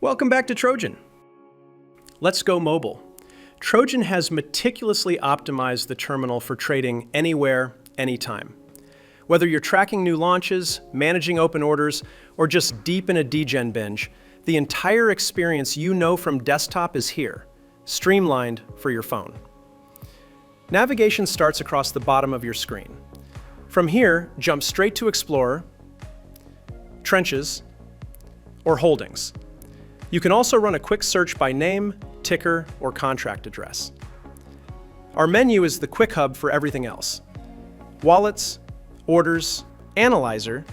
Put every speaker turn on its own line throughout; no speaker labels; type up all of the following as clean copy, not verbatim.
Welcome back to Trojan. Let's go mobile. Trojan has meticulously optimized the terminal for trading anywhere, anytime. Whether you're tracking new launches, managing open orders, or just deep in a degen binge, the entire experience you know from desktop is here, streamlined for your phone. Navigation starts across the bottom of your screen. From here, jump straight to Explorer, Trenches, or Holdings. You can also run a quick search by name, ticker, or contract address. Our menu is the quick hub for everything else. Wallets, orders, analyzer,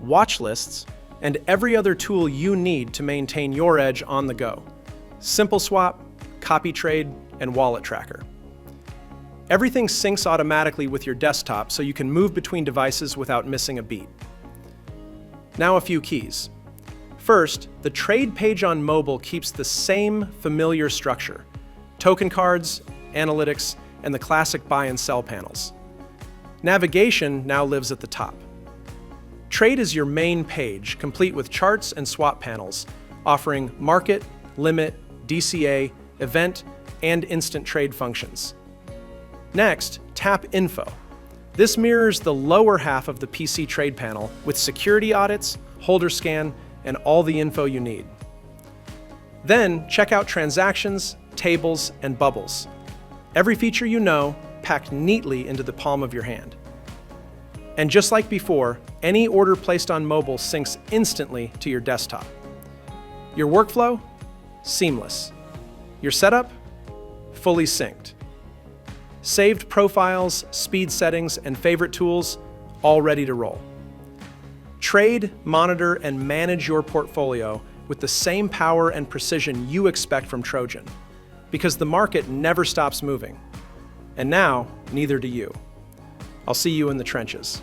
watch lists, and every other tool you need to maintain your edge on the go. Simple swap, copy trade, and wallet tracker. Everything syncs automatically with your desktop so you can move between devices without missing a beat. Now a few keys. First, the trade page on mobile keeps the same familiar structure: token cards, analytics, and the classic buy and sell panels. Navigation now lives at the top. Trade is your main page, complete with charts and swap panels, offering market, limit, DCA, event, and instant trade functions. Next, tap Info. This mirrors the lower half of the PC trade panel with security audits, holder scan, and all the info you need. Then, check out Transactions, Tables, and Bubbles. Every feature you know, packed neatly into the palm of your hand. And just like before, any order placed on mobile syncs instantly to your desktop. Your workflow? Seamless. Your setup? Fully synced. Saved profiles, speed settings, and favorite tools, all ready to roll. Trade, monitor, and manage your portfolio with the same power and precision you expect from Trojan, because the market never stops moving. And now, neither do you. I'll see you in the trenches.